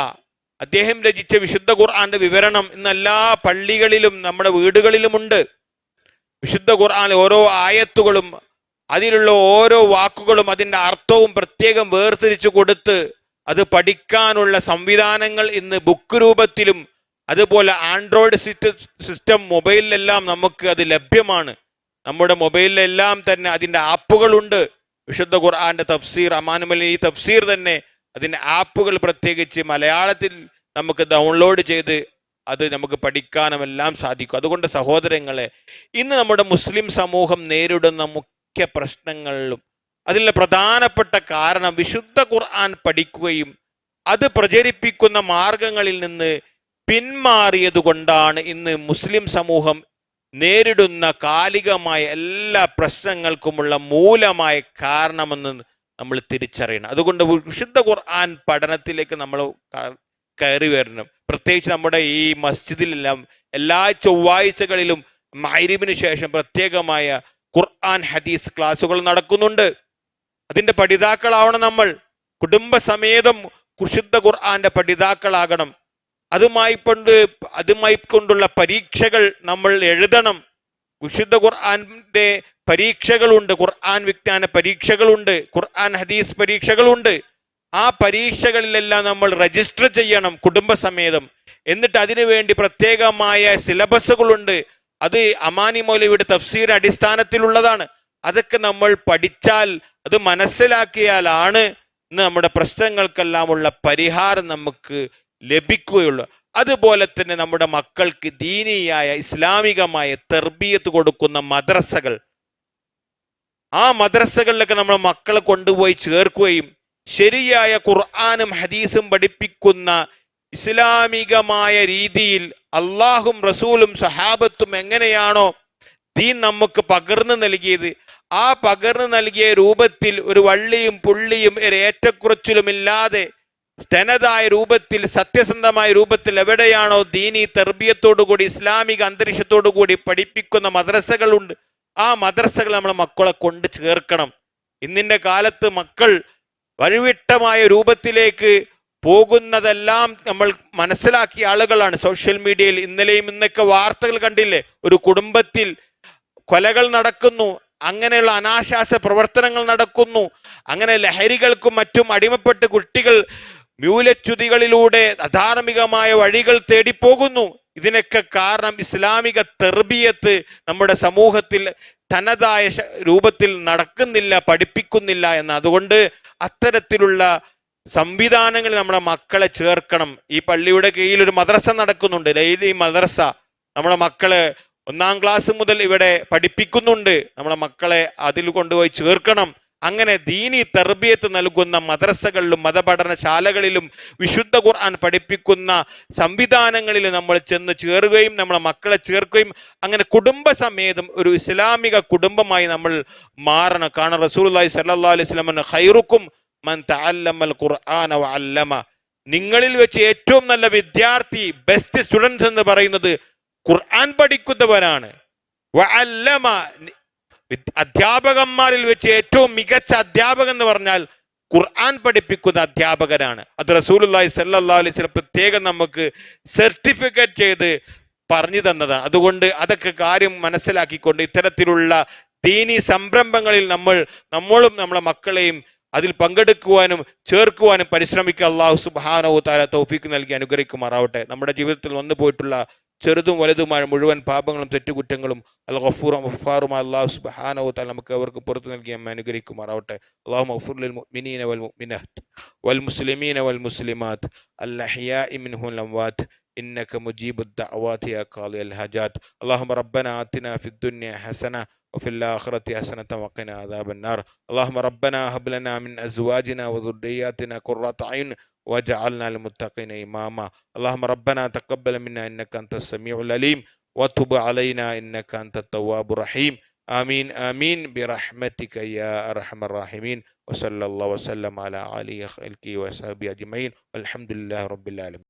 അദ്ദേഹം രചിച്ച വിശുദ്ധ ഖുർആന്റെ വിവരണം ഇന്ന് എല്ലാ പള്ളികളിലും നമ്മുടെ വീടുകളിലുമുണ്ട്. വിശുദ്ധ ഖുർആനിലെ ഓരോ ആയത്തുകളും അതിലുള്ള ഓരോ വാക്കുകളും അതിൻ്റെ അർത്ഥവും പ്രത്യേകം വേർതിരിച്ചു കൊടുത്ത് അത് പഠിക്കാനുള്ള സംവിധാനങ്ങൾ ഇന്ന് ബുക്ക് രൂപത്തിലും അതുപോലെ ആൻഡ്രോയിഡ് സിസ്റ്റം മൊബൈലിലെല്ലാം നമുക്ക് അത് ലഭ്യമാണ്. നമ്മുടെ മൊബൈലിലെല്ലാം തന്നെ അതിൻ്റെ ആപ്പുകളുണ്ട്. വിശുദ്ധ ഖുർആന്റെ തഫ്സീർ അമാനുമൽ ഈ തഫ്സീർ തന്നെ അതിൻ്റെ ആപ്പുകൾ പ്രത്യേകിച്ച് മലയാളത്തിൽ നമുക്ക് ഡൗൺലോഡ് ചെയ്ത് അത് നമുക്ക് പഠിക്കാനും എല്ലാം സാധിക്കും. അതുകൊണ്ട് സഹോദരങ്ങളെ, ഇന്ന് നമ്മുടെ മുസ്ലിം സമൂഹം നേരിടുന്ന മുഖ്യ പ്രശ്നങ്ങളിലും അതിലെ പ്രധാനപ്പെട്ട കാരണം വിശുദ്ധ ഖുർആൻ പഠിക്കുകയും അത് പ്രചരിപ്പിക്കുന്ന മാർഗങ്ങളിൽ നിന്ന് പിന്മാറിയത് കൊണ്ടാണ് ഇന്ന് മുസ്ലിം സമൂഹം നേരിടുന്ന കാലികമായ എല്ലാ പ്രശ്നങ്ങൾക്കുമുള്ള മൂലമായ കാരണമെന്ന് നമ്മൾ തിരിച്ചറിയണം. അതുകൊണ്ട് വിശുദ്ധ ഖുർആൻ പഠനത്തിലേക്ക് നമ്മൾ കയറി വരണം. പ്രത്യേകിച്ച് നമ്മുടെ ഈ മസ്ജിദിലെല്ലാം എല്ലാ ചൊവ്വാഴ്ചകളിലും മഗ്‌രിബിന് ശേഷം പ്രത്യേകമായ ഖുർആൻ ഹദീസ് ക്ലാസുകൾ നടക്കുന്നുണ്ട്. അതിൻ്റെ പഠിതാക്കളാവണം നമ്മൾ. കുടുംബസമേതം വിശുദ്ധ ഖുർആന്റെ പഠിതാക്കളാകണം. അതുമായി കൊണ്ടുള്ള പരീക്ഷകൾ നമ്മൾ എഴുതണം. വിശുദ്ധ ഖുർആന്റെ പരീക്ഷകളുണ്ട്, ഖുർആൻ വിജ്ഞാന പരീക്ഷകളുണ്ട്, ഖുർആൻ ഹദീസ് പരീക്ഷകളുണ്ട്. ആ പരീക്ഷകളിലെല്ലാം നമ്മൾ രജിസ്റ്റർ ചെയ്യണം കുടുംബസമേതം. എന്നിട്ട് അതിനു വേണ്ടി പ്രത്യേകമായ സിലബസുകളുണ്ട്. അത് അമാനി മൗലവിയുടെ തഫ്സീർ അടിസ്ഥാനത്തിലുള്ളതാണ്. അതൊക്കെ നമ്മൾ പഠിച്ചാൽ അത് മനസ്സിലാക്കിയാലാണ് നമ്മുടെ പ്രശ്നങ്ങൾക്കെല്ലാമുള്ള പരിഹാരം നമുക്ക് ലഭിക്കുകയുള്ളൂ. അതുപോലെ തന്നെ നമ്മുടെ മക്കൾക്ക് ദീനിയായ ഇസ്ലാമികമായ തർബിയത്ത് കൊടുക്കുന്ന മദ്രസകൾ, ആ മദ്രസകളിലൊക്കെ നമ്മൾ മക്കളെ കൊണ്ടുപോയി ചേർക്കുകയും ശരിയായ ഖുർആനും ഹദീസും പഠിപ്പിക്കുന്ന ഇസ്ലാമികമായ രീതിയിൽ അള്ളാഹും റസൂലും സഹാബത്തും എങ്ങനെയാണോ ദീൻ നമുക്ക് പകർന്നു നൽകിയത്, ആ പകർന്നു നൽകിയ രൂപത്തിൽ ഒരു വള്ളിയും പുള്ളിയും ഒരു ഏറ്റക്കുറച്ചിലുമില്ലാതെ തനതായ രൂപത്തിൽ സത്യസന്ധമായ രൂപത്തിൽ എവിടെയാണോ ദീനി തർബിയത്തോടുകൂടി ഇസ്ലാമിക അന്തരീക്ഷത്തോടുകൂടി പഠിപ്പിക്കുന്ന മദ്രസകളുണ്ട്, ആ മദ്രസകൾ നമ്മളെ മക്കളെ കൊണ്ട് ചേർക്കണം. ഇന്നിൻ്റെ കാലത്ത് മക്കൾ വഴിവിട്ടമായ രൂപത്തിലേക്ക് പോകുന്നതെല്ലാം നമ്മൾ മനസ്സിലാക്കിയ ആളുകളാണ്. സോഷ്യൽ മീഡിയയിൽ ഇന്നലെയും ഇന്നൊക്കെ വാർത്തകൾ കണ്ടില്ലേ, ഒരു കുടുംബത്തിൽ കൊലകൾ നടക്കുന്നു, അങ്ങനെയുള്ള അനാശാസ്യ പ്രവർത്തനങ്ങൾ നടക്കുന്നു, അങ്ങനെ ലഹരികൾക്കും മറ്റും അടിമപ്പെട്ട് കുട്ടികൾ മൂലച്യുതികളിലൂടെ അധാർമികമായ വഴികൾ തേടിപ്പോകുന്നു. ഇതിനൊക്കെ കാരണം ഇസ്ലാമിക തർബിയത്ത് നമ്മുടെ സമൂഹത്തിൽ തനതായ രൂപത്തിൽ നടക്കുന്നില്ല, പഠിപ്പിക്കുന്നില്ല എന്ന്. അതുകൊണ്ട് അത്തരത്തിലുള്ള സംവിധാനങ്ങൾ നമ്മുടെ മക്കളെ ചേർക്കണം. ഈ പള്ളിയുടെ കീഴിൽ ഒരു മദ്രസ നടക്കുന്നുണ്ട്, ഡെയിലി മദ്രസ. നമ്മുടെ മക്കളെ 1-ാം ക്ലാസ് മുതൽ ഇവിടെ പഠിപ്പിക്കുന്നുണ്ട്. നമ്മളെ മക്കളെ അതിൽ കൊണ്ടുപോയി ചേർക്കണം. അങ്ങനെ ദീനി തർബിയത്ത് നൽകുന്ന മദ്രസകളിലും മതപഠനശാലകളിലും വിശുദ്ധ ഖുർആൻ പഠിപ്പിക്കുന്ന സംവിധാനങ്ങളിൽ നമ്മൾ ചെന്ന് ചേരുകയും നമ്മളെ മക്കളെ ചേർക്കുകയും അങ്ങനെ കുടുംബസമേതം ഒരു ഇസ്ലാമിക കുടുംബമായി നമ്മൾ മാറണം. കാരണം റസൂലുള്ളാഹി സ്വല്ലല്ലാഹു അലൈഹി വസല്ലം ഖൈറുക്കും മൻ തഅല്ലമൽ ഖുർആന വഅല്ലമ, നിങ്ങളിൽ വെച്ച് ഏറ്റവും നല്ല വിദ്യാർത്ഥി, ബെസ്റ്റ് സ്റ്റുഡൻസ് എന്ന് പറയുന്നത് ഖുർആൻ പഠിക്കുന്നവരാണ്. വഅല്ലമ, അധ്യാപകന്മാരിൽ വെച്ച് ഏറ്റവും മികച്ച അധ്യാപകൻ എന്ന് പറഞ്ഞാൽ ഖുർആൻ പഠിപ്പിക്കുന്ന അധ്യാപകരാണ്. അത് റസൂലുള്ളാഹി സ്വല്ലല്ലാഹു അലൈഹി വസല്ലം പ്രത്യേകം നമുക്ക് സർട്ടിഫിക്കറ്റ് ചെയ്ത് പറഞ്ഞു തന്നതാണ്. അതുകൊണ്ട് അതൊക്കെ കാര്യം മനസ്സിലാക്കിക്കൊണ്ട് ഇത്തരത്തിലുള്ള ദീനി സംരംഭങ്ങളിൽ നമ്മളും നമ്മളെ മക്കളെയും അതിൽ പങ്കെടുക്കുവാനും ചേർക്കുവാനും പരിശ്രമിക്കുക. അല്ലാഹു സുബ്ഹാനഹു വ തആല തൗഫീഖ് നൽകി അനുഗ്രഹിക്കുമാറാവട്ടെ. നമ്മുടെ ജീവിതത്തിൽ വന്നു പോയിട്ടുള്ള ചെറുതും വലുതുമായ മുഴുവൻ പാപങ്ങളും തെറ്റുകുറ്റങ്ങളും അൽ-ഗഫൂറും ഗഫാറുമായ അല്ലാഹു സുബ്ഹാനഹു വ തആല നമുക്ക് അവർക്ക് പുറത്തു നൽകി നമ്മെ അനുഗ്രഹിക്കുമാറാവട്ടെ. അല്ലാഹുമ്മ ഗഫിർ ലിൽ മുഅ്മിനീന വൽ മുഅ്മിനാത്ത് വൽ മുസ്ലിമീന വൽ മുസ്ലിമാത്ത് അൽ അഹ്യാഇ മിൻഹും വൽ അംവാത്ത് ഇന്നക മുജീബുദ് ദഅവാതി യാ ഖാദിയൽ ഹജാത്ത്. അല്ലാഹുമ്മ റബ്ബനാ ആതിനാ ഫിദ് ദുനിയ ഹസന وفي الآخرة حسنة وقنا عذاب النار. اللهم ربنا هب لنا من أزواجنا وذرياتنا قرة أعين واجعلنا للمتقين إماما. اللهم ربنا تقبل منا إنك أنت السميع العليم وتب علينا إنك أنت التواب الرحيم. آمين آمين برحمتك يا أرحم الراحمين. وصلى الله وسلم على آله خلقه وصحبه أجمعين والحمد لله رب العالمين.